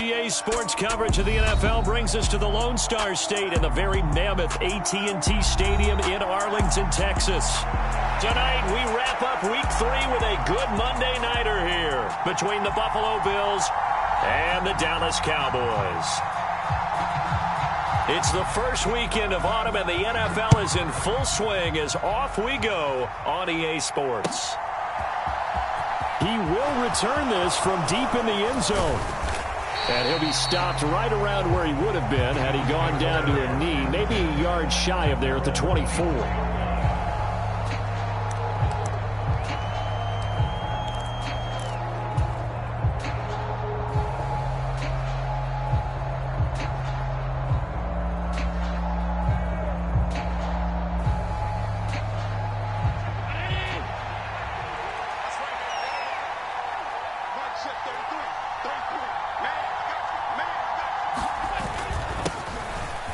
EA Sports coverage of the NFL brings us to the Lone Star State in the very mammoth AT&T Stadium in Arlington, Texas. Tonight, we wrap up Week 3 with a good Monday nighter here between the Buffalo Bills and the Dallas Cowboys. It's the first weekend of autumn, and the NFL is in full swing as off we go on EA Sports. He will return this from deep in the end zone. And he'll be stopped right around where he would have been had he gone down to a knee, maybe a yard shy of there at the 24.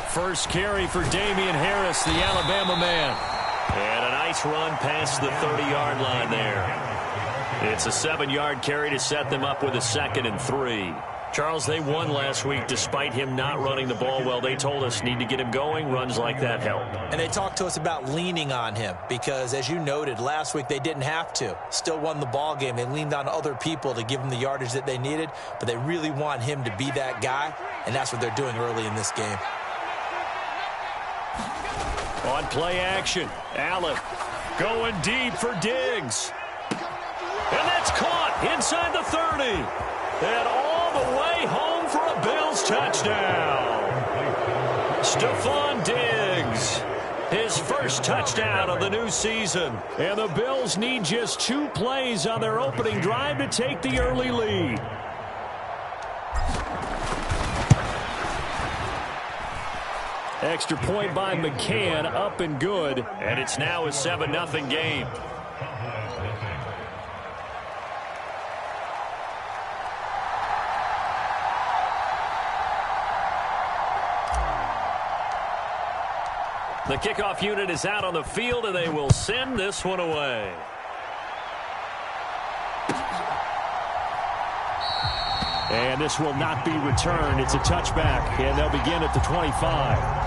First carry for Damian Harris, the Alabama man. And a nice run past the 30-yard line there. It's a 7-yard carry to set them up with a 2nd and 3. Charles, they won last week despite him not running the ball well. They told us need to get him going. Runs like that help. And they talked to us about leaning on him because, as you noted, last week they didn't have to. Still won the ball game. They leaned on other people to give them the yardage that they needed, but they really want him to be that guy, and that's what they're doing early in this game. On play action, Allen going deep for Diggs. And that's caught inside the 30. And all the way home for a Bills touchdown. Stephon Diggs, his first touchdown of the new season. And the Bills need just 2 plays on their opening drive to take the early lead. Extra point by McCann, up and good. And it's now a 7-0 game. The kickoff unit is out on the field, and they will send this one away. And this will not be returned. It's a touchback, and they'll begin at the 25.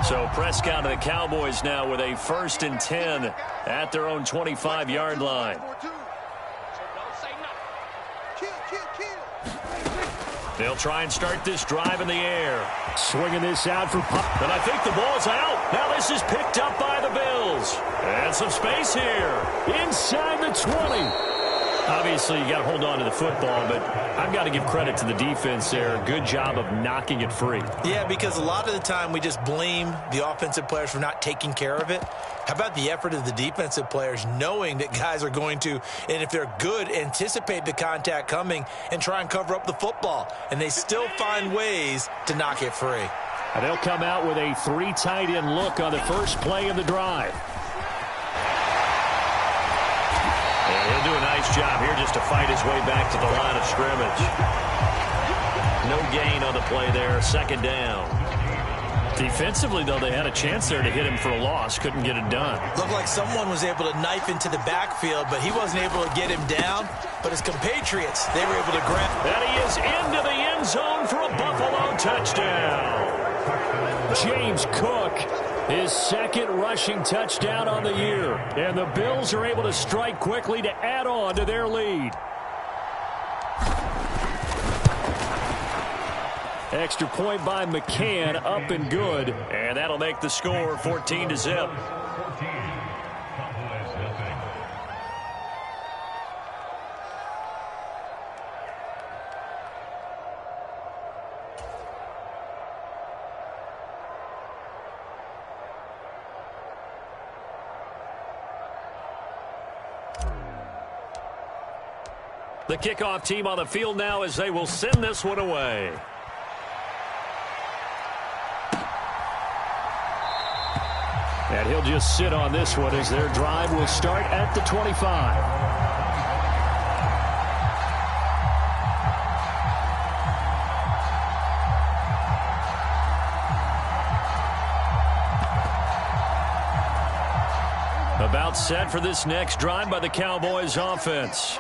So Prescott and the Cowboys now with a 1st and 10 at their own 25-yard line. They'll try and start this drive in the air. Swinging this out for Pop. And I think the ball's out. Now this is picked up by the Bills. And some space here. Inside the 20. Obviously, you got to hold on to the football, but I've got to give credit to the defense there. Good job of knocking it free. Yeah, because a lot of the time we just blame the offensive players for not taking care of it. How about the effort of the defensive players knowing that guys are going to, and if they're good, anticipate the contact coming and try and cover up the football. And they still find ways to knock it free. And they'll come out with a 3 tight end look on the first play of the drive. And he'll do a nice job here just to fight his way back to the line of scrimmage. No gain on the play there, 2nd down. Defensively, though, they had a chance there to hit him for a loss. Couldn't get it done. Looked like someone was able to knife into the backfield, but he wasn't able to get him down. But his compatriots, they were able to grab. And he is into the end zone for a Buffalo touchdown. James Cook, his 2nd rushing touchdown on the year. And the Bills are able to strike quickly to add on to their lead. Extra point by McCann, up and good. And that'll make the score 14-0. The kickoff team on the field now as they will send this one away. And he'll just sit on this one as their drive will start at the 25. The About set for this next drive by the Cowboys offense.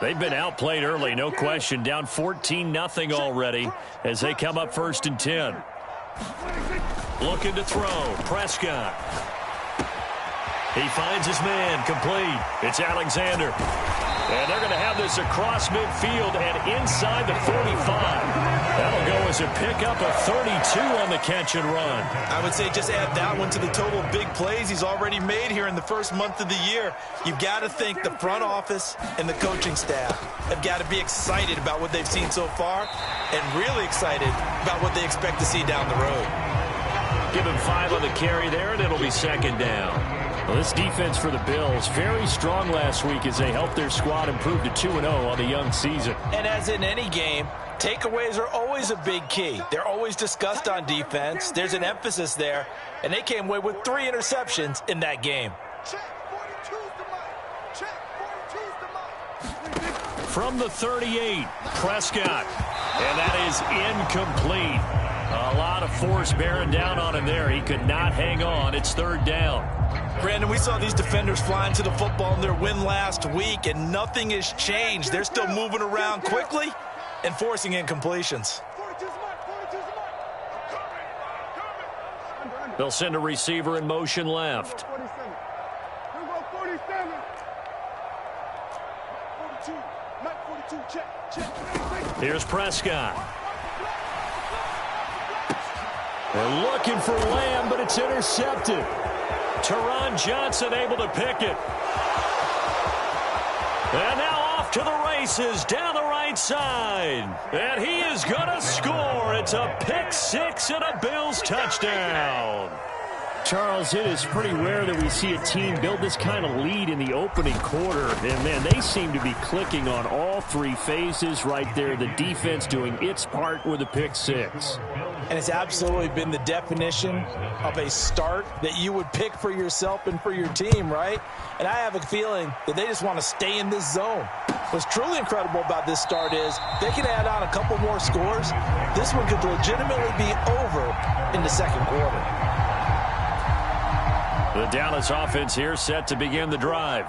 They've been outplayed early, no question. Down 14-0 already as they come up 1st and 10. Looking to throw. Prescott. He finds his man. Complete. It's Alexander. And they're going to have this across midfield and inside the 45. That'll go as a pickup of 32 on the catch and run. I would say just add that one to the total big plays he's already made here in the first month of the year. You've got to think the front office and the coaching staff have got to be excited about what they've seen so far and really excited about what they expect to see down the road. Give him 5 on the carry there, and it'll be 2nd down. Well, this defense for the Bills, very strong last week as they helped their squad improve to 2-0 on the young season. And as in any game, takeaways are always a big key. They're always discussed on defense. There's an emphasis there, and they came away with 3 interceptions in that game. From the 38, Prescott, and that is incomplete. A lot of force bearing down on him there. He could not hang on. It's 3rd down. Brandon, we saw these defenders flying to the football in their win last week, and nothing has changed. They're still moving around quickly and forcing incompletions. They'll send a receiver in motion left. Here's Prescott. They're looking for Lamb, but it's intercepted. Teron Johnson able to pick it. And now off to the races down the right side. And he is going to score. It's a pick 6 and a Bills touchdown. Charles, it is pretty rare that we see a team build this kind of lead in the opening quarter. And, man, they seem to be clicking on all 3 phases right there. The defense doing its part with a pick 6. And it's absolutely been the definition of a start that you would pick for yourself and for your team, right? And I have a feeling that they just want to stay in this zone. What's truly incredible about this start is they can add on a couple more scores. This one could legitimately be over in the 2nd quarter. The Dallas offense here set to begin the drive.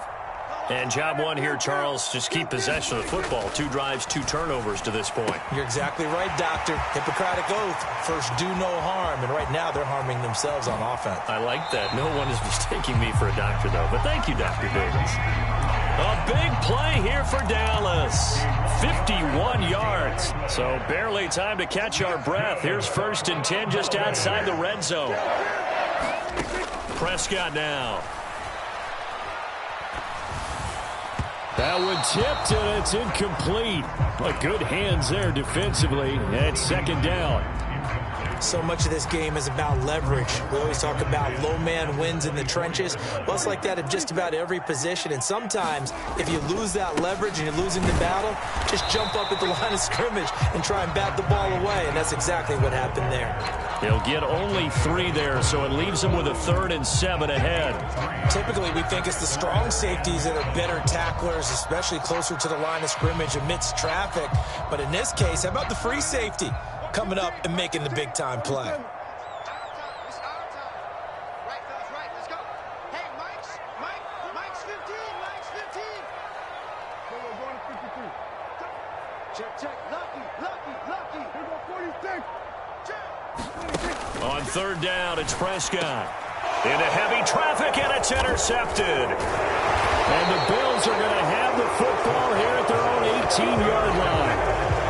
And job 1 here, Charles, just keep possession of the football. 2 drives, 2 turnovers to this point. You're exactly right, Doctor. Hippocratic oath. First, do no harm. And right now, they're harming themselves on offense. I like that. No one is mistaking me for a doctor, though. But thank you, Dr. Davis. A big play here for Dallas. 51 yards. So barely time to catch our breath. Here's 1st and 10 just outside the red zone. Prescott now. That one tipped, and it's incomplete. But good hands there defensively. And 2nd down. So much of this game is about leverage. We always talk about low man wins in the trenches. Well, it's like that in just about every position. And sometimes, if you lose that leverage and you're losing the battle, just jump up at the line of scrimmage and try and bat the ball away. And that's exactly what happened there. He'll get only 3 there, so it leaves him with a 3rd and 7 ahead. Typically, we think it's the strong safeties that are better tacklers, especially closer to the line of scrimmage amidst traffic. But in this case, how about the free safety coming up and making the big-time play? On 3rd down, it's Prescott. Into heavy traffic, and it's intercepted. And the Bills are going to have the football here at their own 18-yard line.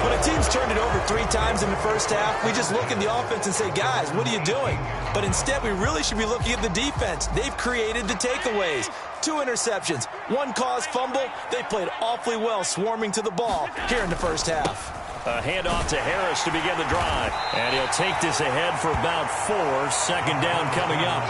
When a team's turned it over 3 times in the first half, we just look at the offense and say, guys, what are you doing? But instead, we really should be looking at the defense. They've created the takeaways. 2 interceptions, 1 caused fumble. They played awfully well swarming to the ball here in the first half. A handoff to Harris to begin the drive. And he'll take this ahead for about 4. 2nd down coming up.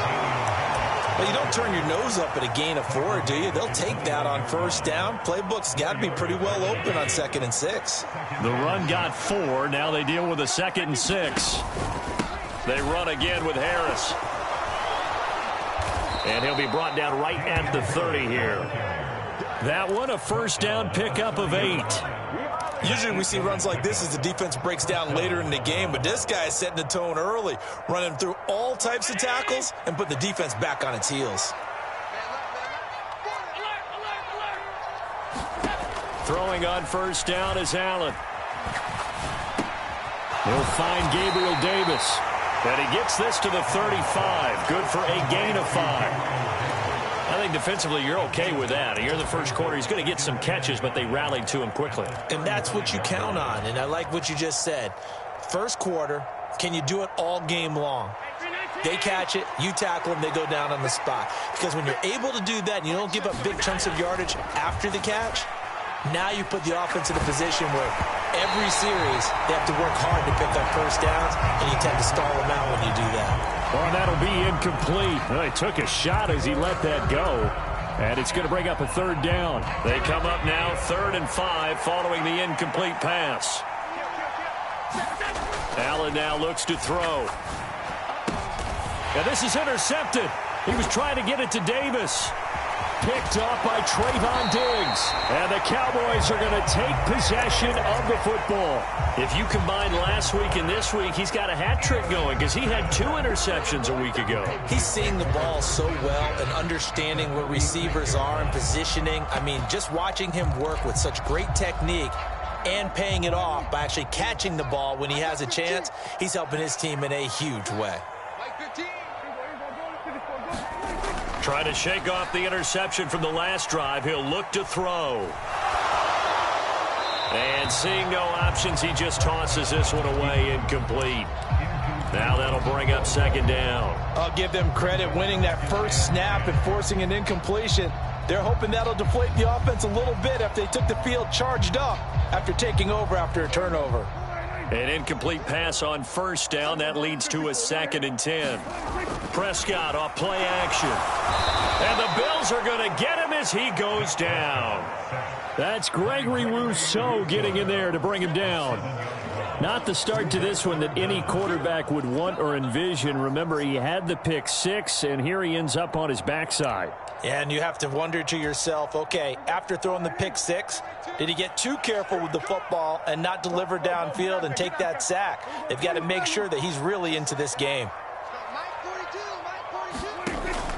Well, you don't turn your nose up at a gain of 4, do you? They'll take that on 1st down. Playbook's got to be pretty well open on 2nd and 6. The run got 4. Now they deal with a 2nd and 6. They run again with Harris. And he'll be brought down right at the 30 here. That one, a 1st down pickup of 8. Usually we see runs like this as the defense breaks down later in the game, but this guy is setting the tone early, running through all types of tackles and put the defense back on its heels. Throwing on first down is Allen. He'll find Gabriel Davis. And he gets this to the 35. Good for a gain of 5. I think defensively you're okay with that. Here in the first quarter, he's going to get some catches, but they rallied to him quickly. And that's what you count on. And I like what you just said. First quarter, can you do it all game long? They catch it, you tackle them, they go down on the spot. Because when you're able to do that and you don't give up big chunks of yardage after the catch, now you put the offense in a position where every series they have to work hard to pick up first downs, and you tend to stall them out when you do that. Well, that'll be incomplete. Well, he took a shot as he let that go. And it's going to bring up a third down. They come up now 3rd and 5 following the incomplete pass. Allen now looks to throw. And this is intercepted. He was trying to get it to Davis. Picked off by Trayvon Diggs. And the Cowboys are going to take possession of the football. If you combine last week and this week, he's got a hat trick going because he had 2 interceptions a week ago. He's seeing the ball so well and understanding where receivers are and positioning. I mean, just watching him work with such great technique and paying it off by actually catching the ball when he has a chance, he's helping his team in a huge way. Trying to shake off the interception from the last drive. He'll look to throw. And seeing no options, he just tosses this one away incomplete. Now that'll bring up 2nd down. I'll give them credit winning that first snap and forcing an incompletion. They're hoping that'll deflate the offense a little bit after they took the field charged up after taking over after a turnover. An incomplete pass on first down. That leads to a 2nd and 10. Prescott off play action. And the Bills are going to get him as he goes down. That's Gregory Rousseau getting in there to bring him down. Not the start to this one that any quarterback would want or envision. Remember, he had the pick 6, and here he ends up on his backside. Yeah, and you have to wonder to yourself, okay, after throwing the pick 6, did he get too careful with the football and not deliver downfield and take that sack? They've got to make sure that he's really into this game.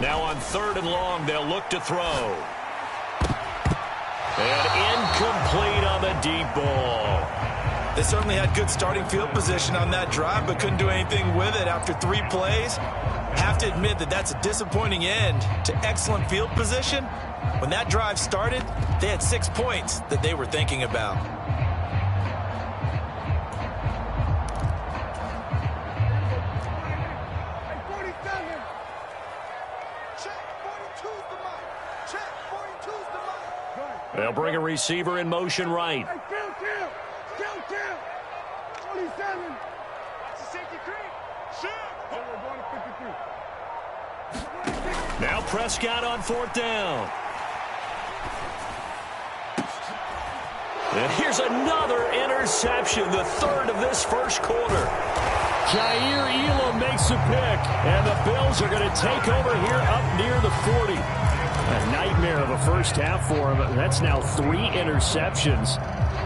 Now on 3rd and long, they'll look to throw. And incomplete on the deep ball. They certainly had good starting field position on that drive, but couldn't do anything with it after 3 plays. Have to admit that that's a disappointing end to excellent field position. When that drive started, they had 6 points that they were thinking about. They'll bring a receiver in motion right. Now Prescott on 4th down. And here's another interception, the 3rd of this first quarter. Jair Elam makes a pick, and the Bills are going to take over here up near the 40. A nightmare of a first half for him. That's now 3 interceptions.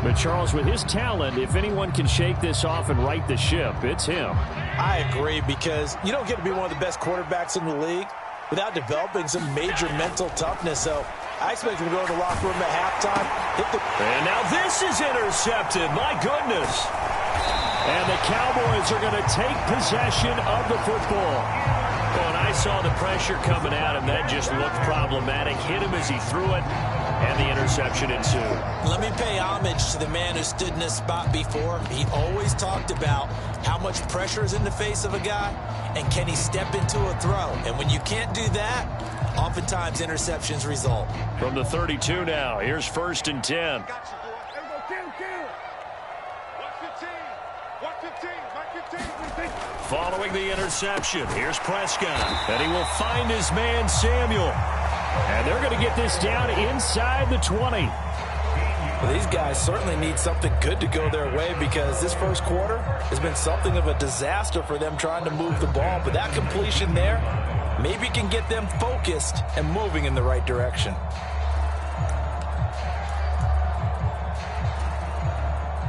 But Charles, with his talent, if anyone can shake this off and right the ship, it's him. I agree, because you don't get to be one of the best quarterbacks in the league without developing some major mental toughness. So I expect him to go to the locker room at halftime. And now this is intercepted. My goodness. And the Cowboys are going to take possession of the football. When I saw the pressure coming at him, that just looked problematic. Hit him as he threw it, and the interception ensued. Let me pay homage to the man who stood in this spot before. He always talked about how much pressure is in the face of a guy, and can he step into a throw. And when you can't do that, oftentimes interceptions result. From the 32 now, here's 1st and 10. Following the interception, here's Prescott. And he will find his man, Samuel. And they're going to get this down inside the 20. Well, these guys certainly need something good to go their way, because this first quarter has been something of a disaster for them trying to move the ball. But that completion there maybe can get them focused and moving in the right direction.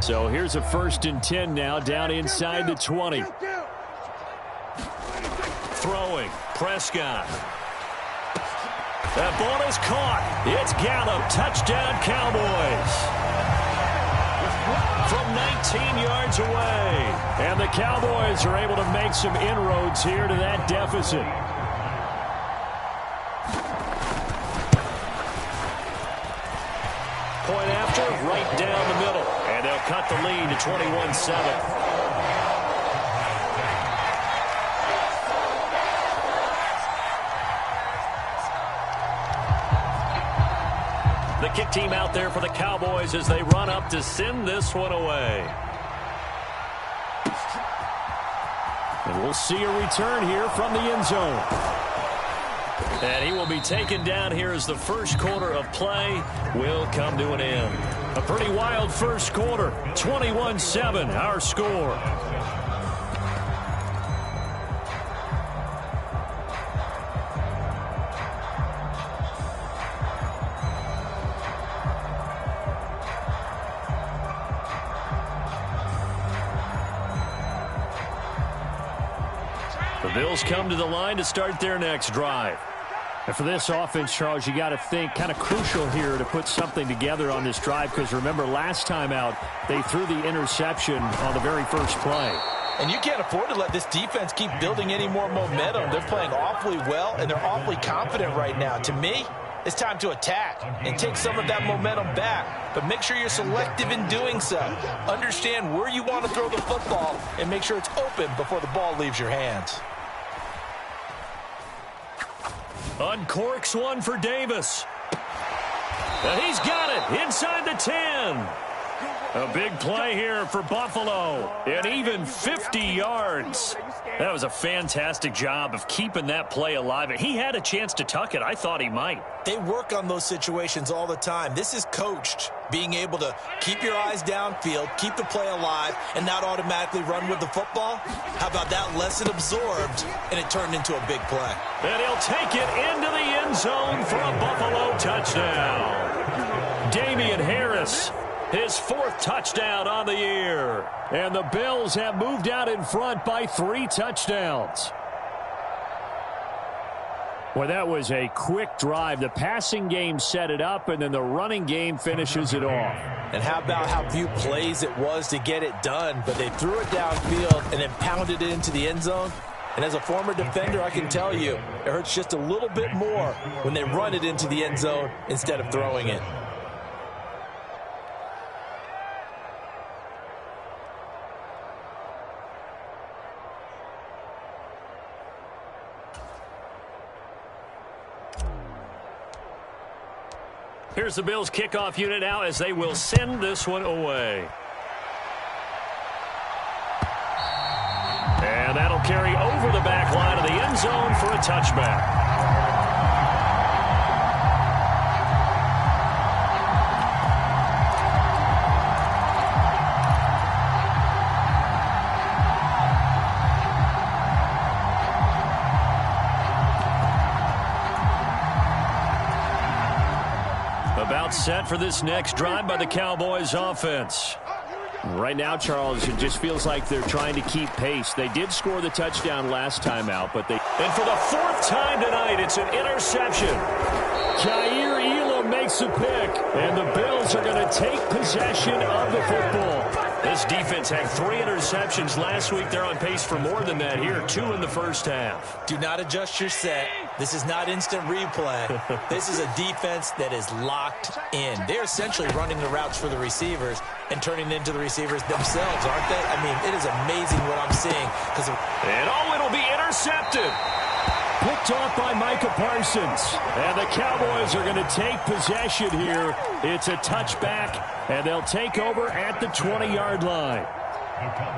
So here's a 1st and 10 now, down inside the 20. Throwing, Prescott. That ball is caught. It's Gallup. Touchdown, Cowboys. From 19 yards away. And the Cowboys are able to make some inroads here to that deficit. Point after, right down the middle. And they'll cut the lead to 21-7. The kick team out there for the Cowboys as they run up to send this one away. And we'll see a return here from the end zone. And he will be taken down here as the first quarter of play will come to an end. A pretty wild first quarter. 21-7, our score. The Bills come to the line to start their next drive. And for this offense, Charles, you got to think kind of crucial here to put something together on this drive, because remember last time out they threw the interception on the very first play. And you can't afford to let this defense keep building any more momentum. They're playing awfully well, and they're awfully confident right now. To me, it's time to attack and take some of that momentum back. But make sure you're selective in doing so. Understand where you want to throw the football and make sure it's open before the ball leaves your hands. Uncorks one for Davis. And he's got it inside the 10. A big play here for Buffalo. And even 50 yards. That was a fantastic job of keeping that play alive. He had a chance to tuck it. I thought he might. They work on those situations all the time. This is coached, being able to keep your eyes downfield, keep the play alive, and not automatically run with the football. How about that lesson absorbed, and it turned into a big play. And he'll take it into the end zone for a Buffalo touchdown. Damian Harris, his fourth touchdown on the year. And the Bills have moved out in front by 3 touchdowns. Well, that was a quick drive. The passing game set it up, and then the running game finishes it off. And how about how few plays it was to get it done, but they threw it downfield and then pounded it into the end zone. And as a former defender, I can tell you, it hurts just a little bit more when they run it into the end zone instead of throwing it. Here's the Bills kickoff unit now as they will send this one away. And that'll carry over the back line of the end zone for a touchback. About set for this next drive by the Cowboys offense. Right now, Charles, it just feels like they're trying to keep pace. They did score the touchdown last time out, but they... And for the 4th time tonight, it's an interception. Jair Elam makes a pick, and the Bills are going to take possession of the football. This defense had 3 interceptions last week. They're on pace for more than that here, 2 in the first half. Do not adjust your set. This is not instant replay. This is a defense that is locked in. They're essentially running the routes for the receivers and turning into the receivers themselves, aren't they? I mean, it is amazing what I'm seeing. And it'll be intercepted. Picked off by Micah Parsons. And the Cowboys are going to take possession here. It's a touchback, and they'll take over at the 20-yard line.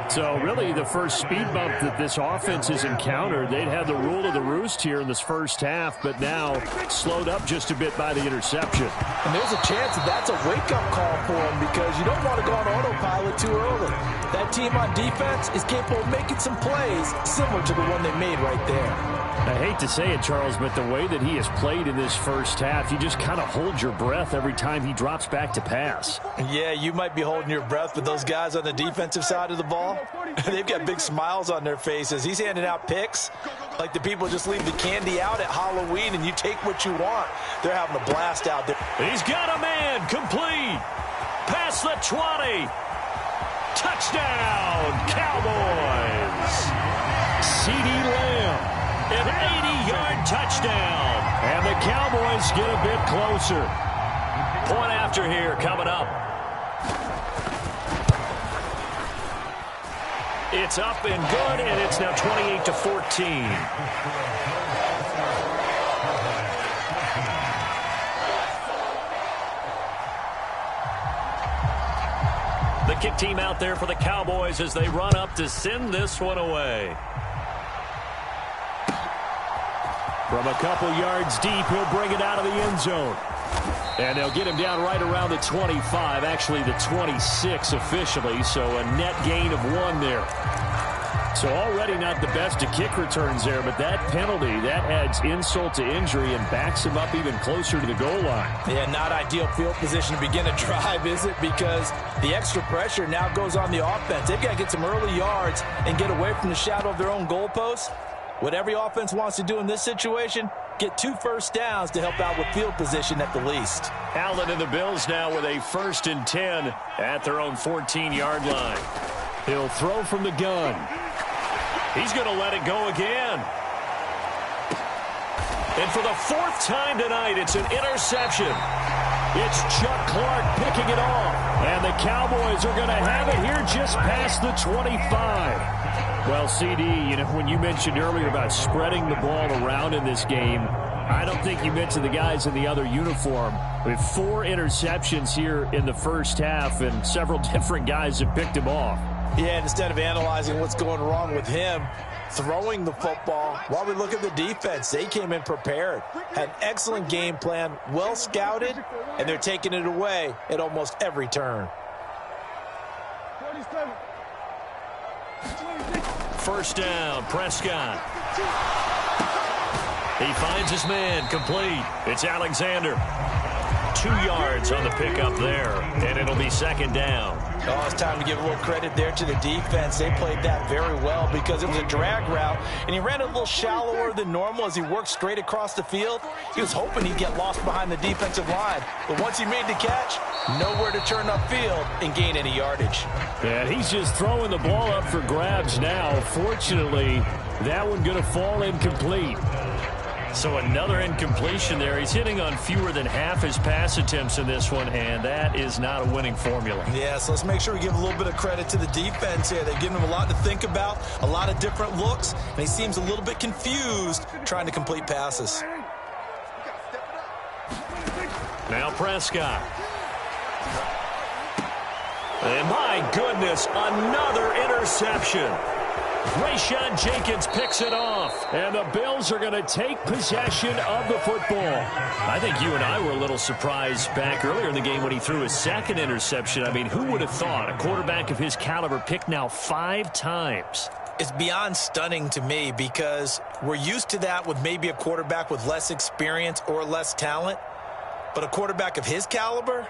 So really the first speed bump that this offense has encountered, they'd have the rule of the roost here in this first half, but now slowed up just a bit by the interception. And there's a chance that that's a wake-up call for them, because you don't want to go on autopilot too early. That team on defense is capable of making some plays similar to the one they made right there. I hate to say it, Charles, but the way that he has played in this first half, you just kind of hold your breath every time he drops back to pass. Yeah, you might be holding your breath, but those guys on the defensive side side of the ball, they've got big smiles on their faces. He's handing out picks like the people just leave the candy out at Halloween and you take what you want. They're having a blast out there. He's got a man complete. Past the 20. Touchdown, Cowboys. CeeDee Lamb, an 80-yard touchdown. And the Cowboys get a bit closer. Point after here coming up. It's up and good, and it's now 28-14. The kick team out there for the Cowboys as they run up to send this one away. From a couple yards deep, he'll bring it out of the end zone. And they'll get him down right around the 25, actually the 26 officially, so a net gain of 1 there. So already not the best of kick returns there, but that penalty, that adds insult to injury and backs him up even closer to the goal line. Yeah, not ideal field position to begin a drive, is it? Because the extra pressure now goes on the offense. They've got to get some early yards and get away from the shadow of their own goalposts. What every offense wants to do in this situation, get 2 first downs to help out with field position at the least. Allen and the Bills now with a 1st and 10 at their own 14-yard line. He'll throw from the gun. He's going to let it go again. And for the 4th time tonight, it's an interception. It's Chuck Clark picking it off. And the Cowboys are going to have it here just past the 25. Well, CD, you know, when you mentioned earlier about spreading the ball around in this game, I don't think you mentioned the guys in the other uniform. With 4 interceptions here in the first half, and several different guys have picked him off. Yeah, and instead of analyzing what's going wrong with him throwing the football, while we look at the defense, they came in prepared, had an excellent game plan, well scouted, and they're taking it away at almost every turn. 1st down, Prescott. He finds his man, complete. It's Alexander. 2 yards on the pickup there, and it'll be 2nd down. Oh, it's time to give a little credit there to the defense. They played that very well because it was a drag route, and he ran it a little shallower than normal as he worked straight across the field. He was hoping he'd get lost behind the defensive line, but once he made the catch, nowhere to turn upfield and gain any yardage. And he's just throwing the ball up for grabs now. Fortunately, that one going to fall incomplete. So another incompletion there. He's hitting on fewer than half his pass attempts in this one, and that is not a winning formula. Yeah, so let's make sure we give a little bit of credit to the defense here. They've given him a lot to think about, a lot of different looks, and he seems a little bit confused trying to complete passes. Now Prescott. And my goodness, another interception. Rayshawn Jenkins picks it off. And the Bills are going to take possession of the football. I think you and I were a little surprised back earlier in the game when he threw his 2nd interception. I mean, who would have thought a quarterback of his caliber picked now 5 times? It's beyond stunning to me because we're used to that with maybe a quarterback with less experience or less talent. But a quarterback of his caliber,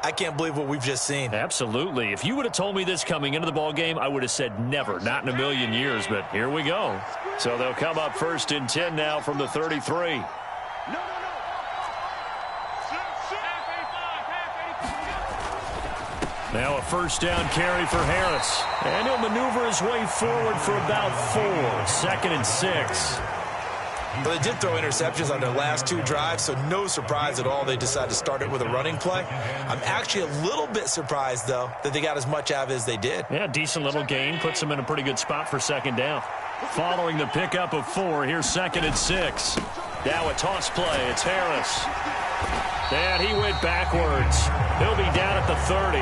I can't believe what we've just seen. Absolutely. If you would have told me this coming into the ball game, I would have said never, not in a million years, but here we go. So they'll come up 1st and 10 now from the 33. Now a 1st down carry for Harris. And he'll maneuver his way forward for about 4. 2nd and 6. Well, they did throw interceptions on their last 2 drives, so no surprise at all they decided to start it with a running play. I'm actually a little bit surprised, though, that they got as much out of it as they did. Yeah, decent little gain. Puts them in a pretty good spot for 2nd down. Following the pickup of 4, here's 2nd and 6. Now a toss play. It's Harris. And he went backwards. He'll be down at the 30.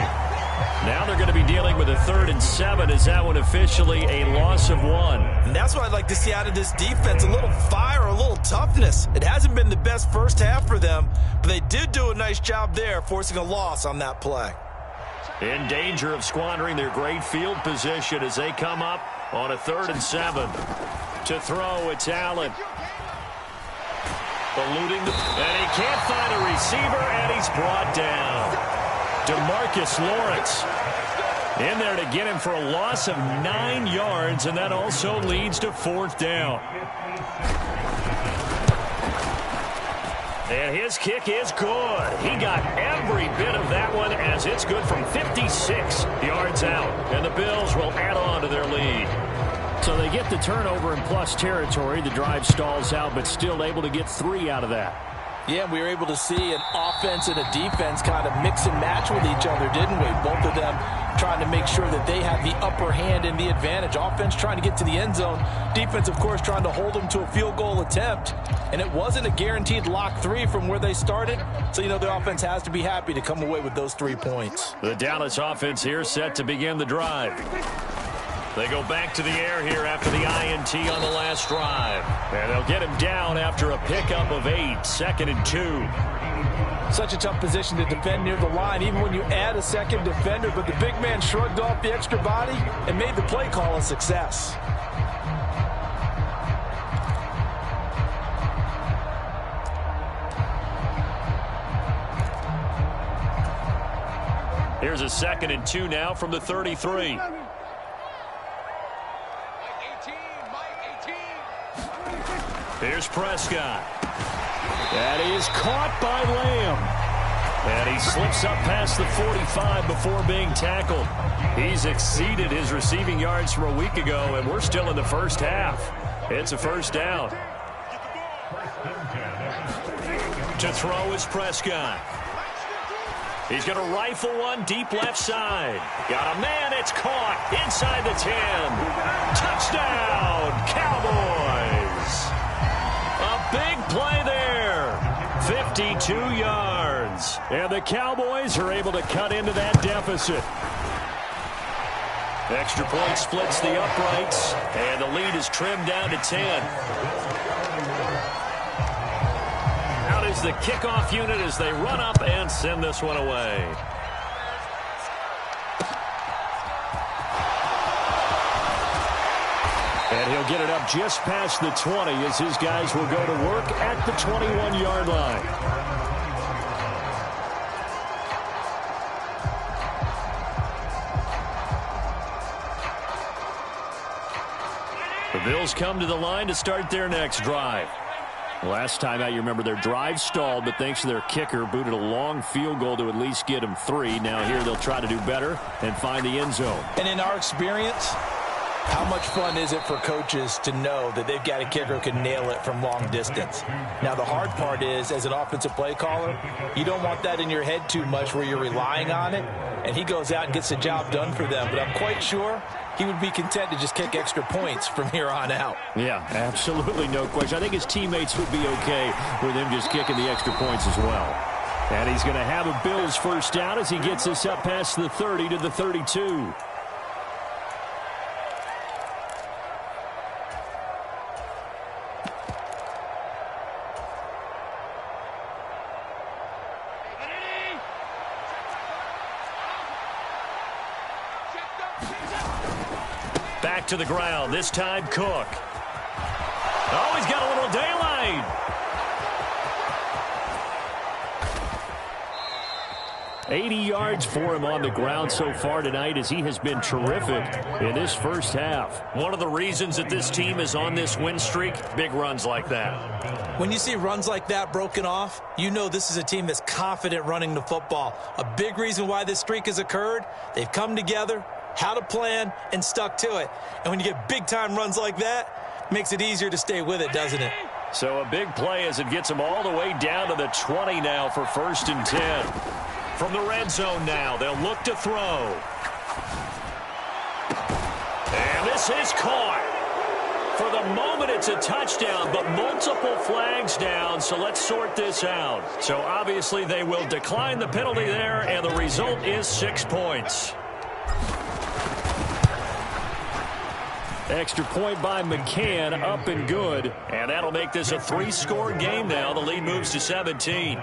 Now they're going to be dealing with a 3rd and 7. Is that one officially a loss of 1? And that's what I'd like to see out of this defense, a little fire, a little toughness. It hasn't been the best first half for them, but they did do a nice job there, forcing a loss on that play. In danger of squandering their great field position as they come up on a 3rd and 7. To throw, it's Allen. Eluding and he can't find a receiver, and he's brought down. DeMarcus Lawrence. In there to get him for a loss of 9 yards, and that also leads to 4th down. And his kick is good. He got every bit of that one as it's good from 56 yards out. And the Bills will add on to their lead. So they get the turnover in plus territory. The drive stalls out, but still able to get 3 out of that. Yeah, we were able to see an offense and a defense kind of mix and match with each other, didn't we? Both of them trying to make sure that they have the upper hand and the advantage. Offense trying to get to the end zone. Defense, of course, trying to hold them to a field goal attempt. And it wasn't a guaranteed lock 3 from where they started. So, you know, the offense has to be happy to come away with those 3 points. The Dallas offense here set to begin the drive. They go back to the air here after the INT on the last drive. And they'll get him down after a pickup of 8, 2nd and 2. Such a tough position to defend near the line, even when you add a second defender. But the big man shrugged off the extra body and made the play call a success. Here's a 2nd and 2 now from the 33. Here's Prescott. That is caught by Lamb. And he slips up past the 45 before being tackled. He's exceeded his receiving yards from a week ago, and we're still in the first half. It's a 1st down. To throw is Prescott. He's going to rifle one deep left side. Got a man. It's caught inside the 10. Touchdown, Cowboys. A big play there. 52 yards. And the Cowboys are able to cut into that deficit. Extra point splits the uprights, and the lead is trimmed down to 10. Out is the kickoff unit as they run up and send this one away. And he'll get it up just past the 20 as his guys will go to work at the 21-yard line. The Bills come to the line to start their next drive. Last time out, you remember their drive stalled, but thanks to their kicker, booted a long field goal to at least get them 3. Now here they'll try to do better and find the end zone. And in our experience, how much fun is it for coaches to know that they've got a kicker who can nail it from long distance? Now, the hard part is, as an offensive play caller, you don't want that in your head too much where you're relying on it, and he goes out and gets the job done for them. But I'm quite sure he would be content to just kick extra points from here on out. Yeah, absolutely no question. I think his teammates would be okay with him just kicking the extra points as well. And he's going to have a Bills 1st down as he gets this up past the 30 to the 32. Back to the ground. This time Cook. Oh, he's got a little daylight. $80 yards for him on the ground so far tonight as he has been terrific in this first half. One of the reasons that this team is on this win streak, big runs like that. When you see runs like that broken off, you know this is a team that's confident running the football. A big reason why this streak has occurred, they've come together, had a plan, and stuck to it. And when you get big-time runs like that, it makes it easier to stay with it, doesn't it? So a big play as it gets them all the way down to the 20 now for 1st and 10. From the red zone now, they'll look to throw. And this is caught. For the moment, it's a touchdown, but multiple flags down, so let's sort this out. So obviously they will decline the penalty there, and the result is 6 points. Extra point by McCann, up and good. And that'll make this a 3-score game now. The lead moves to 17.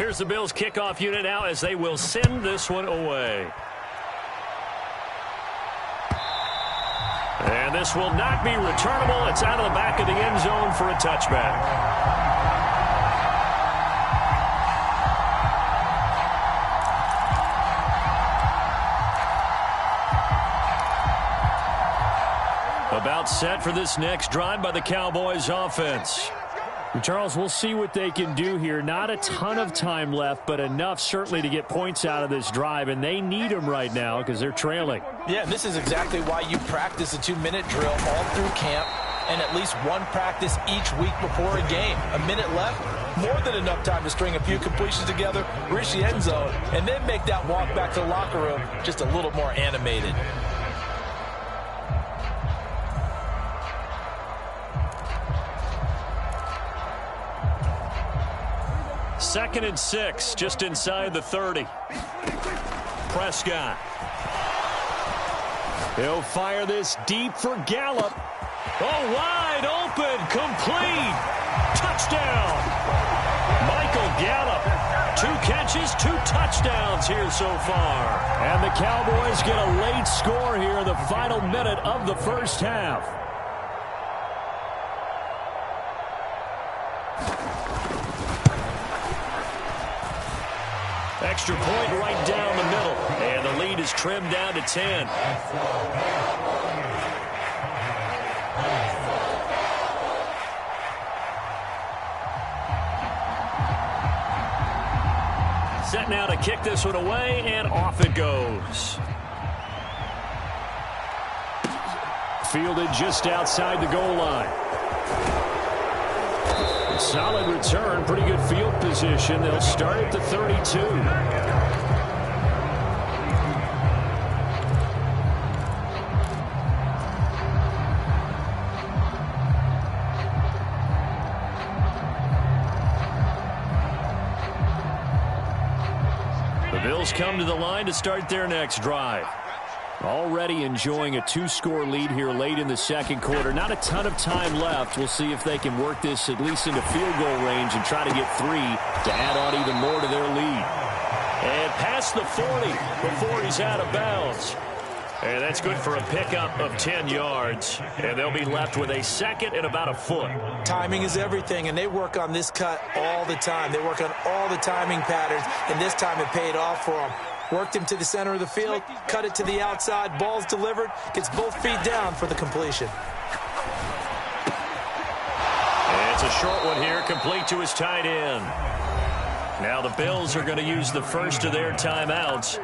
Here's the Bills kickoff unit now as they will send this one away. And this will not be returnable. It's out of the back of the end zone for a touchback. About set for this next drive by the Cowboys offense. Charles, we'll see what they can do here. Not a ton of time left, but enough certainly to get points out of this drive, and they need them right now because they're trailing. Yeah, this is exactly why you practice a 2-minute drill all through camp and at least one practice each week before a game. A minute left, more than enough time to string a few completions together, reach the end zone, and then make that walk back to the locker room just a little more animated. Second and 6, just inside the 30. Prescott. He'll fire this deep for Gallup. Oh, wide open, complete. Touchdown. Michael Gallup. 2 catches, 2 touchdowns here so far. And the Cowboys get a late score here in the final minute of the first half. Extra point right down the middle. And the lead is trimmed down to 10. Set now to kick this one away, and off it goes. Fielded just outside the goal line. Solid return, pretty good field position. They'll start at the 32. The Bills come to the line to start their next drive. Already enjoying a 2-score lead here late in the second quarter. Not a ton of time left. We'll see if they can work this at least into field goal range and try to get 3 to add on even more to their lead. And past the 40 before he's out of bounds. And that's good for a pickup of 10 yards. And they'll be left with a second and about a foot. Timing is everything, and they work on this cut all the time. They work on all the timing patterns, and this time it paid off for them. Worked him to the center of the field, cut it to the outside, ball's delivered, gets both feet down for the completion. And it's a short one here, complete to his tight end. Now the Bills are going to use the first of their timeouts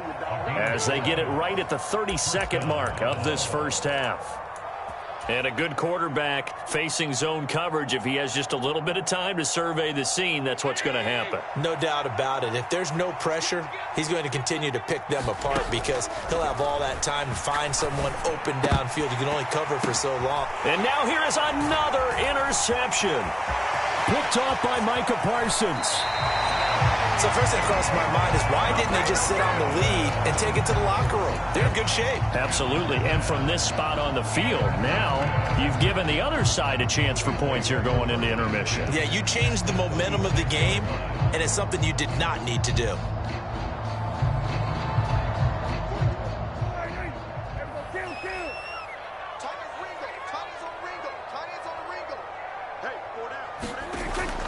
as they get it right at the 32nd mark of this first half. And a good quarterback facing zone coverage, if he has just a little bit of time to survey the scene, that's what's going to happen. No doubt about it. If there's no pressure, he's going to continue to pick them apart because he'll have all that time to find someone open downfield. You can only cover for so long. And now here is another interception. Picked off by Micah Parsons. So first thing that crosses my mind is why didn't they just sit on the lead and take it to the locker room? They're in good shape. Absolutely. And from this spot on the field, now you've given the other side a chance for points here going into intermission. Yeah, you changed the momentum of the game, and it's something you did not need to do.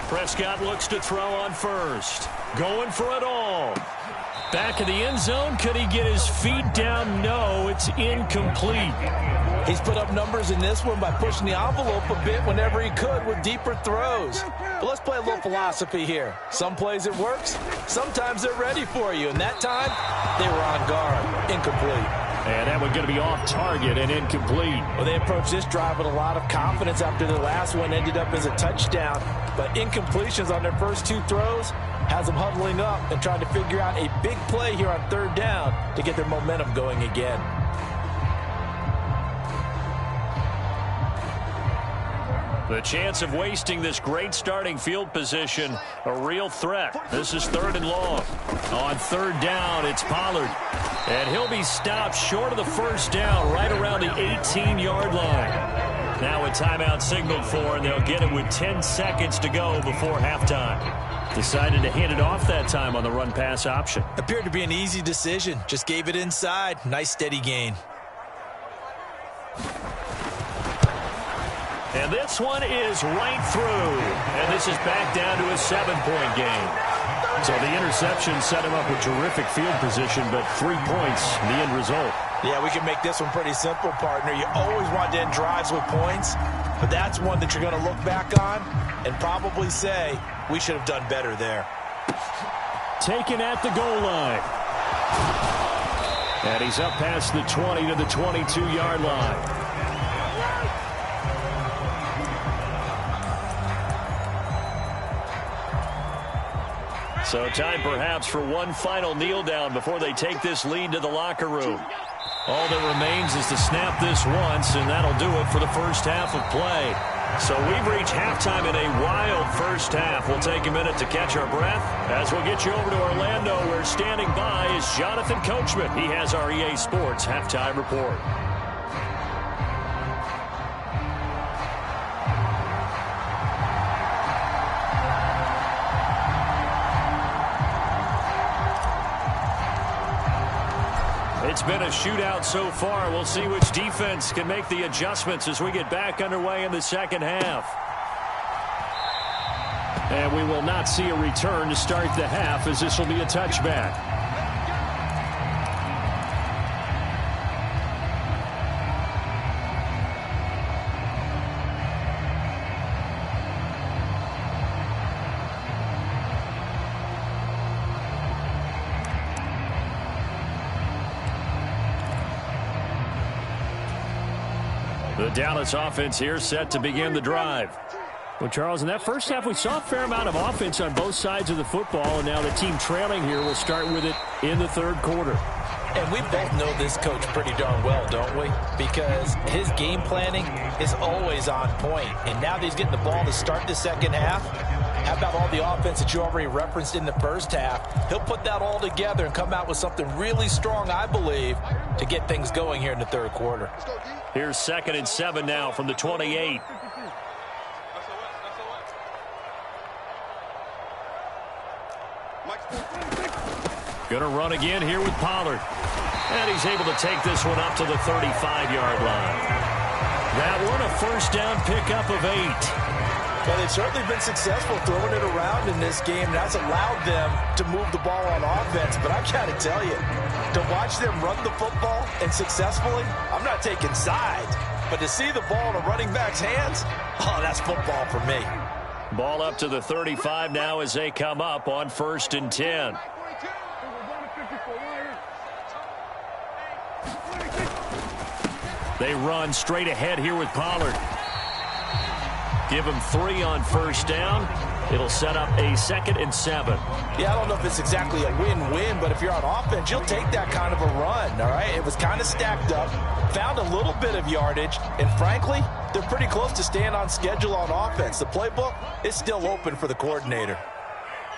Prescott looks to throw on first. Going for it all. Back of the end zone. Could he get his feet down? No, it's incomplete. He's put up numbers in this one by pushing the envelope a bit whenever he could with deeper throws. But let's play a little philosophy here. Some plays it works. Sometimes they're ready for you. And that time, they were on guard. Incomplete. And that one's going to be off target and incomplete. Well, they approached this drive with a lot of confidence after the last one ended up as a touchdown. But incompletions on their first 2 throws has them huddling up and trying to figure out a big play here on third down to get their momentum going again. The chance of wasting this great starting field position, a real threat. This is 3rd and long. On 3rd down, it's Pollard. And he'll be stopped short of the first down right around the 18-yard line. Now a timeout signaled for, and they'll get it with 10 seconds to go before halftime. Decided to hand it off that time on the run-pass option. Appeared to be an easy decision. Just gave it inside. Nice steady gain. And this one is right through. And this is back down to a 7-point game. So the interception set him up with terrific field position, but 3 points, the end result. Yeah, we can make this one pretty simple, partner. You always want to end drives with points, but that's one that you're going to look back on and probably say, we should have done better there. Taken at the goal line. And he's up past the 20 to the 22-yard line. So time perhaps for one final kneel down before they take this lead to the locker room. All that remains is to snap this once, and that'll do it for the first half of play. So we've reached halftime in a wild first half. We'll take a minute to catch our breath as we'll get you over to Orlando, where standing by is Jonathan Coachman. He has our EA Sports halftime report. It's been a shootout so far. We'll see which defense can make the adjustments as we get back underway in the second half. And we will not see a return to start the half, as this will be a touchback. The Dallas offense here set to begin the drive. Well, Charles, in that first half, we saw a fair amount of offense on both sides of the football, and now the team trailing here will start with it in the third quarter. And we both know this coach pretty darn well, don't we? Because his game planning is always on point. And now that he's getting the ball to start the second half, how about all the offense that you already referenced in the first half? He'll put that all together and come out with something really strong, I believe, to get things going here in the third quarter. Here's 2nd and 7 now from the 28. Going to run again here with Pollard. And he's able to take this one up to the 35-yard line. That one a first down pickup of 8. Well, they've certainly been successful throwing it around in this game. That's allowed them to move the ball on offense. But I got to tell you, to watch them run the football and successfully, I'm not taking sides. But to see the ball in a running back's hands, oh, that's football for me. Ball up to the 35 now as they come up on 1st and 10. They run straight ahead here with Pollard. Give him 3 on first down. It'll set up a 2nd and 7. Yeah, I don't know if it's exactly a win-win, but if you're on offense, you'll take that kind of a run, all right? It was kind of stacked up, found a little bit of yardage, and frankly, they're pretty close to staying on schedule on offense. The playbook is still open for the coordinator.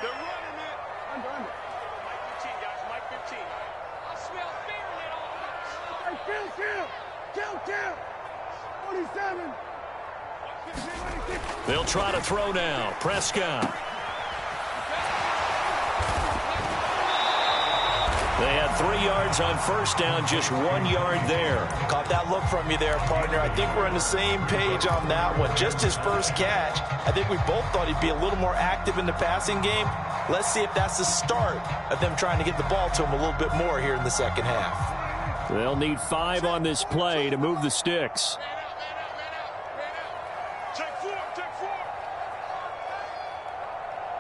They're running it. Under. Mike 15, guys. Mike 15. I smell fear in that offense. Kill. 47. They'll try to throw now. Prescott. They had 3 yards on first down, just 1 yard there. Caught that look from you there, partner. I think we're on the same page on that one. Just his first catch. I think we both thought he'd be a little more active in the passing game. Let's see if that's the start of them trying to get the ball to him a little bit more here in the second half. They'll need 5 on this play to move the sticks. Take 4.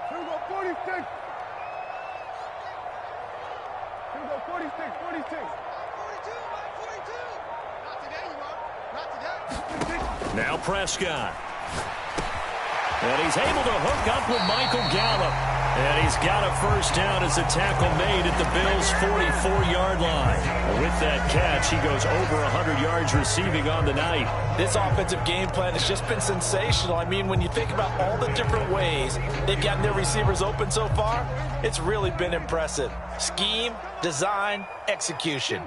Here we go, 46. Here we go, 46. 42, Not today, you are. Not today. Now Prescott. And he's able to hook up with Michael Gallup. And he's got a first down as a tackle made at the Bills' 44-yard line. And with that catch, he goes over 100 yards receiving on the night. This offensive game plan has just been sensational. I mean, when you think about all the different ways they've gotten their receivers open so far, it's really been impressive. Scheme, design, execution.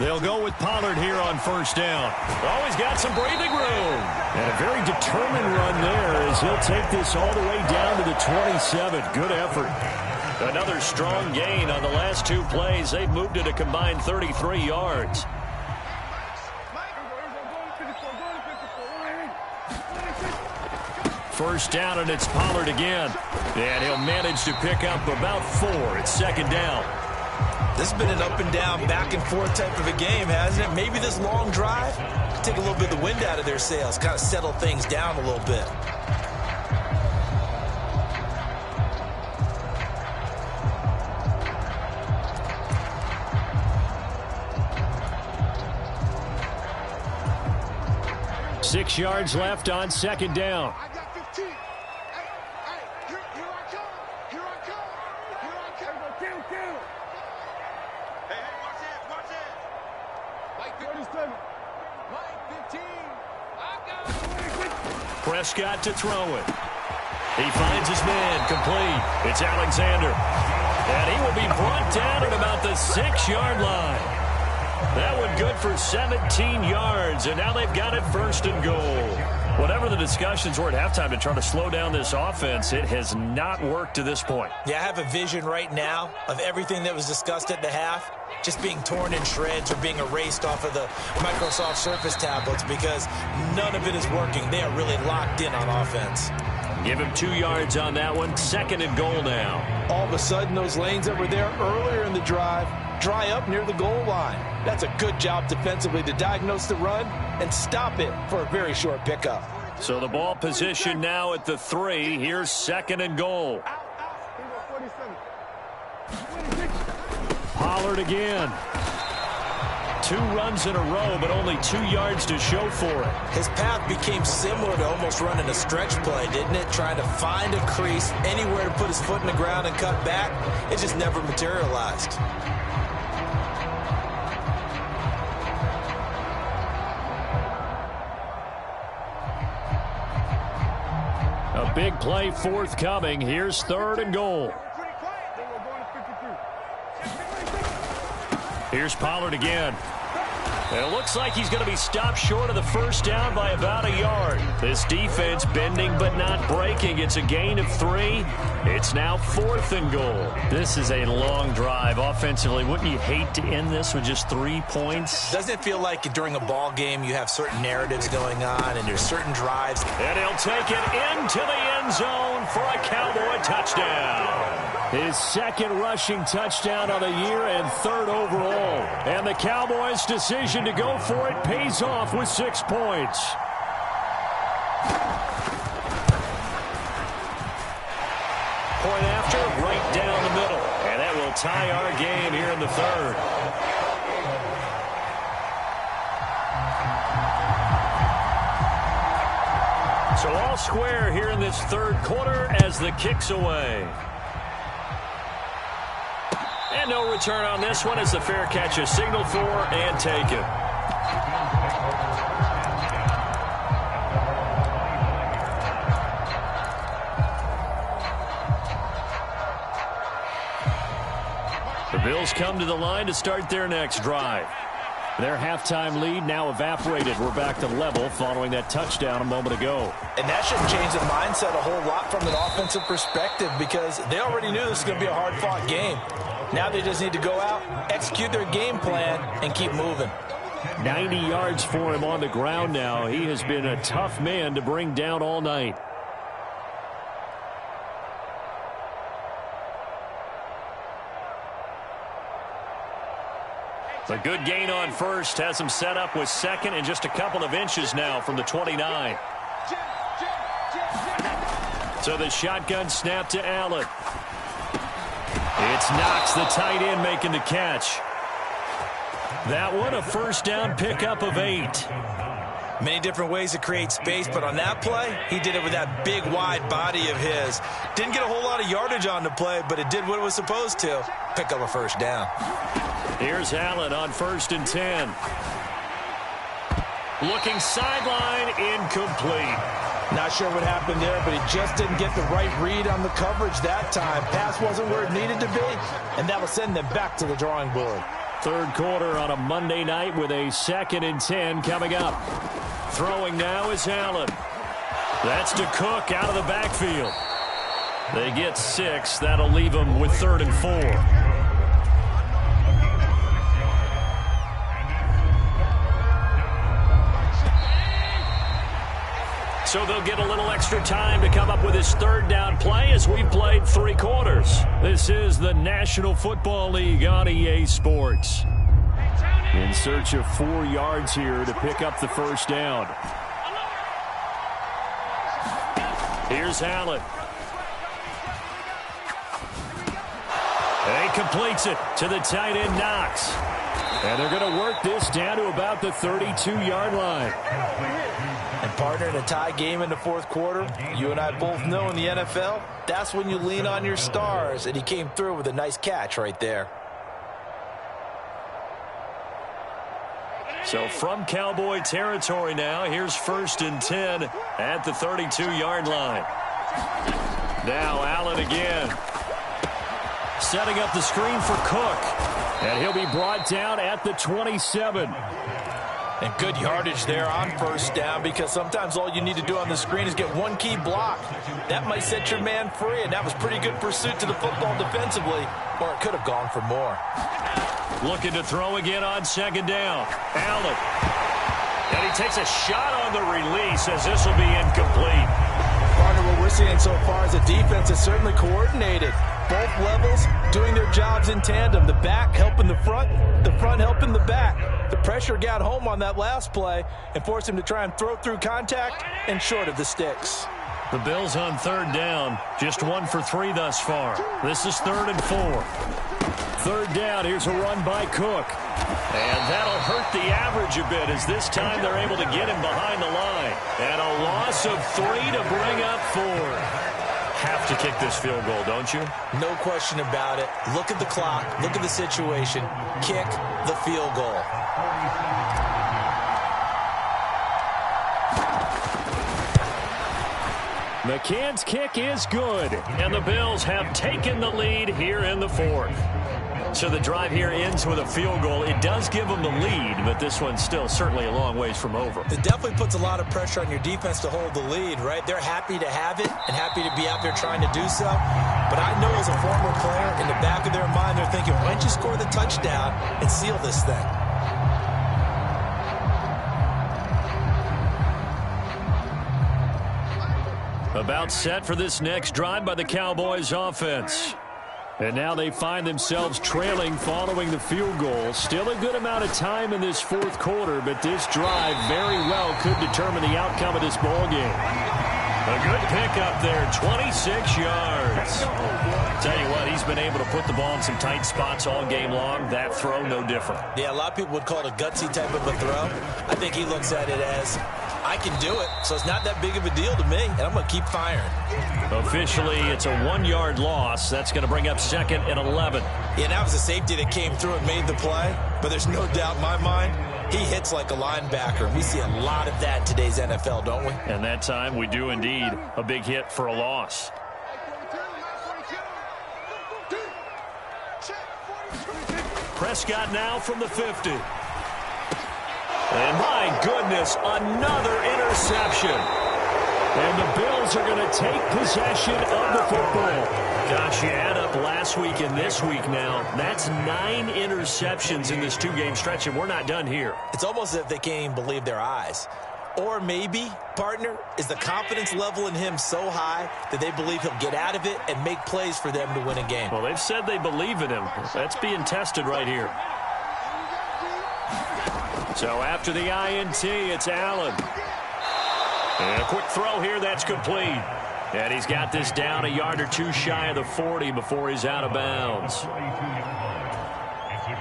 They'll go with Pollard here on first down. Oh, he's got some breathing room. And a very determined run there as he'll take this all the way down to the 27. Good effort. Another strong gain on the last two plays. They've moved it a combined 33 yards. First down, and it's Pollard again. And he'll manage to pick up about 4. It's second down. This has been an up and down, back and forth type of a game, hasn't it? Maybe this long drive could take a little bit of the wind out of their sails, kind of settle things down a little bit. Six yards left on second down. I got 15. Hey, here I come. Here I come. Here I come. Kill. Hey, watch it. Mike 37. Mike 15. I got it. Prescott to throw it. He finds his man complete. It's Alexander. And he will be brought down at about the 6-yard line. That one good for 17 yards, and now they've got it first and goal. Whatever the discussions were at halftime to try to slow down this offense, it has not worked to this point. Yeah, I have a vision right now of everything that was discussed at the half just being torn in shreds or being erased off of the Microsoft Surface tablets because none of it is working. They are really locked in on offense. Give him 2 yards on that one. Second and goal now. All of a sudden, those lanes that were there earlier in the drive dry up near the goal line. That's a good job defensively to diagnose the run and stop it for a very short pickup. So the ball position now at the 3. Here's second and goal. Pollard again. 2 runs in a row, but only 2 yards to show for it. His path became similar to almost running a stretch play, didn't it? Trying to find a crease, anywhere to put his foot in the ground and cut back. It just never materialized. A big play forthcoming. Here's third and goal. Here's Pollard again. It looks like he's going to be stopped short of the first down by about a yard. This defense bending but not breaking. It's a gain of 3. It's now fourth and goal. This is a long drive offensively. Wouldn't you hate to end this with just 3 points? Doesn't it feel like during a ball game you have certain narratives going on and there's certain drives? And he'll take it into the end zone for a Cowboy touchdown. His second rushing touchdown of the year and third overall. And the Cowboys' decision to go for it pays off with 6 points. Point after, right down the middle. And that will tie our game here in the third. So all square here in this third quarter as the kick's away. And no return on this one as the fair catch is signaled for and taken. The Bills come to the line to start their next drive. Their halftime lead now evaporated. We're back to level following that touchdown a moment ago. And that shouldn't change the mindset a whole lot from an offensive perspective because they already knew this was going to be a hard-fought game. Now they just need to go out, execute their game plan, and keep moving. 90 yards for him on the ground now. He has been a tough man to bring down all night. A good gain on first has him set up with second and just a couple of inches now from the 29. So the shotgun snap to Allen. It's Knox, the tight end, making the catch. That one, a first down pickup of 8. Many different ways to create space, but on that play, he did it with that big, wide body of his. Didn't get a whole lot of yardage on the play, but it did what it was supposed to. Pick up a first down. Here's Allen on 1st and 10. Looking sideline, incomplete. Not sure what happened there, but he just didn't get the right read on the coverage that time. Pass wasn't where it needed to be, and that will send them back to the drawing board. Third quarter on a Monday night with a 2nd and 10 coming up. Throwing now is Allen. That's to Cook out of the backfield. They get 6. That'll leave them with 3rd and 4. So they'll get a little extra time to come up with his 3rd down play as we've played 3 quarters. This is the National Football League on EA Sports. In search of 4 yards here to pick up the 1st down. Here's Allen. And he completes it to the tight end, Knox. And they're going to work this down to about the 32-yard line. And partner, in a tie game in the 4th quarter, you and I both know in the NFL, that's when you lean on your stars. And he came through with a nice catch right there. So from Cowboy territory now, here's 1st and 10 at the 32-yard line. Now Allen again. Setting up the screen for Cook. And he'll be brought down at the 27. And good yardage there on 1st down, because sometimes all you need to do on the screen is get one key block. That might set your man free, and that was pretty good pursuit to the football defensively, or it could have gone for more. Looking to throw again on 2nd down. Allen. And he takes a shot on the release as this will be incomplete. Partner, what we're seeing so far is a defense that's certainly coordinated. Both levels doing their jobs in tandem. The back helping the front helping the back. The pressure got home on that last play and forced him to try and throw through contact and short of the sticks. The Bills on 3rd down, just 1 for 3 thus far. This is 3rd and 4. 3rd down, here's a run by Cook. And that'll hurt the average a bit as this time they're able to get him behind the line. And a loss of 3 to bring up 4. Have to kick this field goal, don't you? No question about it. Look at the clock. Look at the situation. Kick the field goal. McCann's kick is good. And the Bills have taken the lead here in the 4th. So the drive here ends with a field goal. It does give them the lead, but this one's still certainly a long ways from over. It definitely puts a lot of pressure on your defense to hold the lead, right? They're happy to have it and happy to be out there trying to do so. But I know as a former player, in the back of their mind, they're thinking, why don't you score the touchdown and seal this thing? About set for this next drive by the Cowboys offense. And now they find themselves trailing following the field goal. Still a good amount of time in this 4th quarter, but this drive very well could determine the outcome of this ball game. A good pickup there, 26 yards. Tell you what, he's been able to put the ball in some tight spots all game long. That throw, no different. Yeah, a lot of people would call it a gutsy type of a throw. I think he looks at it as, I can do it, so it's not that big of a deal to me, and I'm going to keep firing. Officially, it's a 1-yard loss. That's going to bring up 2nd and 11. Yeah, that was a safety that came through and made the play, but there's no doubt in my mind, he hits like a linebacker. We see a lot of that in today's NFL, don't we? And that time, we do indeed. A big hit for a loss. Prescott now from the 50. And my goodness, another interception. And the Bills are going to take possession of the football. Gosh, you add up last week and this week now. That's 9 interceptions in this 2-game stretch, and we're not done here. It's almost as if they can't even believe their eyes. Or maybe, partner, is the confidence level in him so high that they believe he'll get out of it and make plays for them to win a game. Well, they've said they believe in him. That's being tested right here. So after the INT, it's Allen. And a quick throw here, that's complete. And he's got this down a yard or 2 shy of the 40 before he's out of bounds. It's a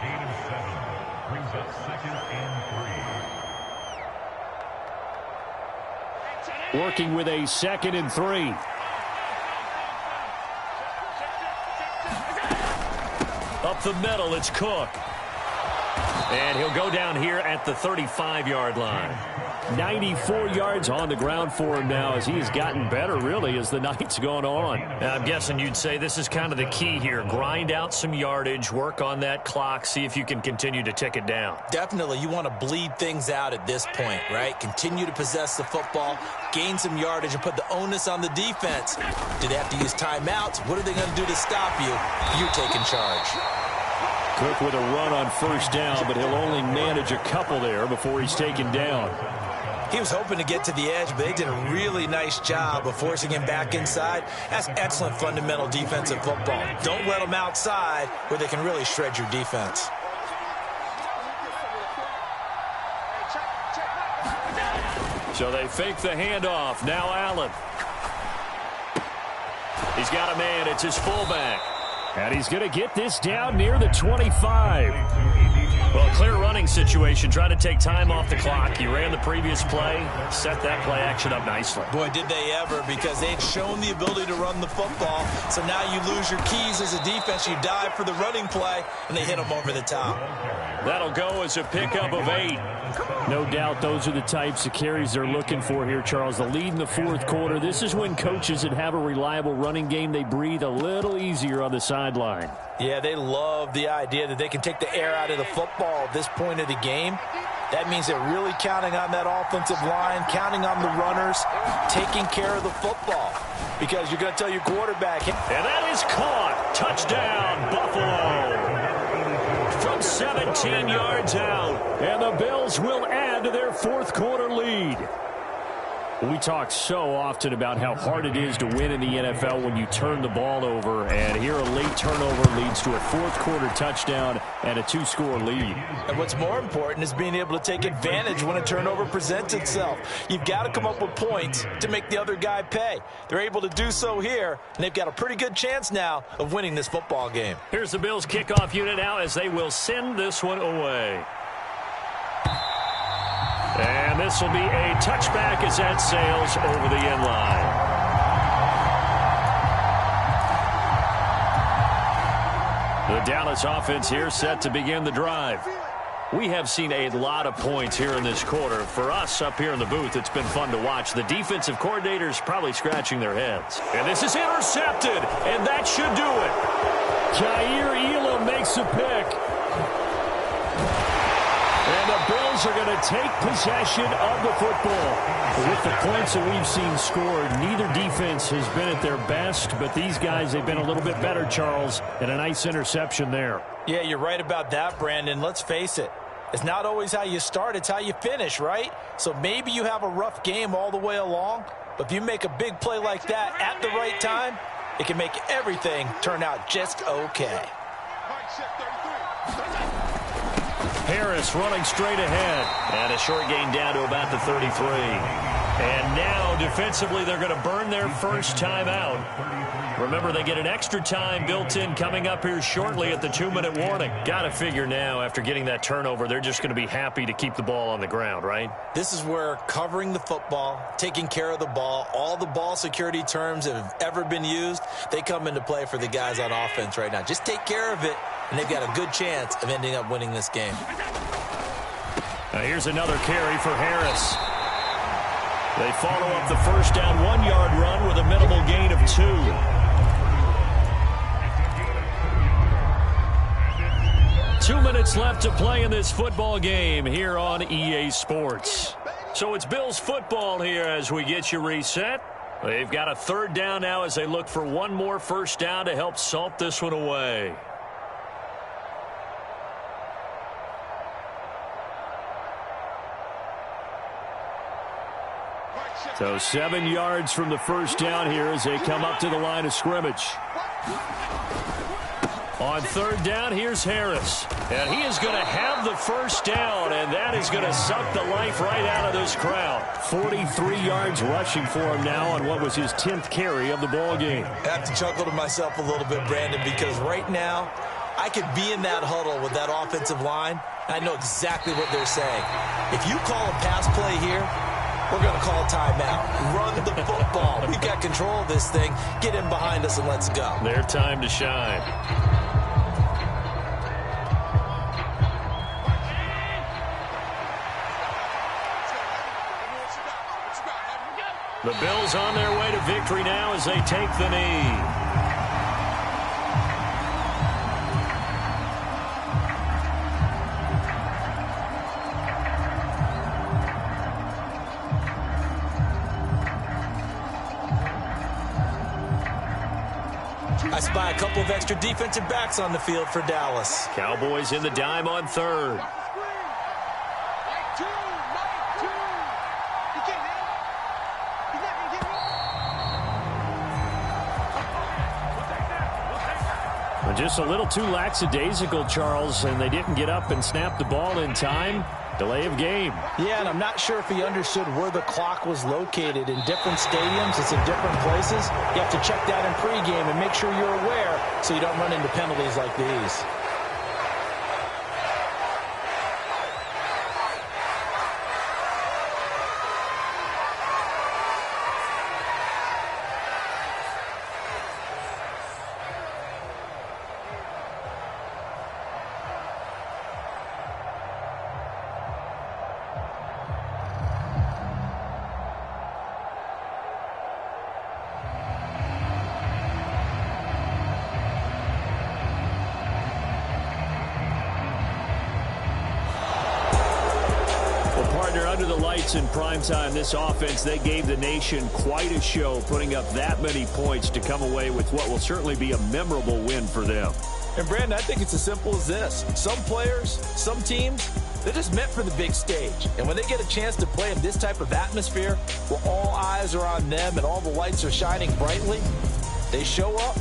gain of 7. Brings up 2nd and 3. Working with a 2nd and 3. Up the middle, it's Cook. And he'll go down here at the 35-yard line. 94 yards on the ground for him now as he has gotten better, really, as the night's gone on. I'm guessing you'd say this is kind of the key here. Grind out some yardage, work on that clock, see if you can continue to tick it down. Definitely, you want to bleed things out at this point, right? Continue to possess the football, gain some yardage, and put the onus on the defense. Do they have to use timeouts? What are they going to do to stop you? You're taking charge. Cook with a run on first down, but he'll only manage a couple there before he's taken down. He was hoping to get to the edge, but they did a really nice job of forcing him back inside. That's excellent fundamental defensive football. Don't let them outside where they can really shred your defense. So they fake the handoff. Now Allen. He's got a man. It's his fullback. And he's going to get this down near the 25. Well, a clear running situation. Trying to take time off the clock. He ran the previous play, set that play action up nicely. Boy, did they ever, because they'd shown the ability to run the football. So now you lose your keys as a defense. You dive for the running play, and they hit them over the top. That'll go as a pickup of 8. No doubt those are the types of carries they're looking for here, Charles. The lead in the fourth quarter. This is when coaches that have a reliable running game, they breathe a little easier on the sideline. Yeah, they love the idea that they can take the air out of the football at this point of the game. That means they're really counting on that offensive line, counting on the runners, taking care of the football. Because you're going to tell your quarterback. And that is caught. Touchdown, Buffalo. From 17 yards out. And the Bills will add to their fourth quarter lead. We talk so often about how hard it is to win in the NFL when you turn the ball over, and here a late turnover leads to a fourth quarter touchdown and a 2-score lead. And what's more important is being able to take advantage when a turnover presents itself. You've got to come up with points to make the other guy pay. They're able to do so here, and they've got a pretty good chance now of winning this football game. Here's the Bills kickoff unit now as they will send this one away. And this will be a touchback as that sails over the end line. The Dallas offense here set to begin the drive. We have seen a lot of points here in this quarter. For us up here in the booth, it's been fun to watch. The defensive coordinators probably scratching their heads. And this is intercepted, and that should do it. Jair Elam makes a pick. And the Bills are going to take possession of the football. With the points that we've seen scored, neither defense has been at their best, but these guys, they've been a little bit better, Charles, and a nice interception there. Yeah, you're right about that, Brandon. Let's face it. It's not always how you start, it's how you finish, right? So maybe you have a rough game all the way along, but if you make a big play like that at the right time, it can make everything turn out just okay. Harris running straight ahead. And a short gain down to about the 33. And now, defensively, they're going to burn their first time out. Remember, they get an extra time built in coming up here shortly at the 2-minute warning. Got to figure now, after getting that turnover, they're just going to be happy to keep the ball on the ground, right? This is where covering the football, taking care of the ball, all the ball security terms that have ever been used, they come into play for the guys on offense right now. Just take care of it, and they've got a good chance of ending up winning this game. Now here's another carry for Harris. They follow up the first down 1-yard run with a minimal gain of 2. 2 minutes left to play in this football game here on EA Sports. So it's Bills football here as we get you reset. They've got a third down now as they look for one more first down to help salt this one away. So 7 yards from the first down here as they come up to the line of scrimmage. On third down, here's Harris. And he is going to have the first down, and that is going to suck the life right out of this crowd. 43 yards rushing for him now on what was his 10th carry of the ball game. I have to chuckle to myself a little bit, Brandon, because right now I could be in that huddle with that offensive line, and I know exactly what they're saying. If you call a pass play here, we're going to call a timeout. Run the football. We've got control of this thing. Get in behind us and let's go. Their time to shine. The Bills on their way to victory now as they take the knee. I spy a couple of extra defensive backs on the field for Dallas. Cowboys in the dime on third. Just a little too lackadaisical, Charles, and they didn't get up and snap the ball in time. Delay of game. Yeah, and I'm not sure if he understood where the clock was located. In different stadiums, it's in different places. You have to check that in pregame and make sure you're aware so you don't run into penalties like these. Under the lights in primetime, this offense, they gave the nation quite a show, putting up that many points to come away with what will certainly be a memorable win for them. And, Brandon, I think it's as simple as this. Some players, some teams, they're just meant for the big stage. And when they get a chance to play in this type of atmosphere where all eyes are on them and all the lights are shining brightly, they show up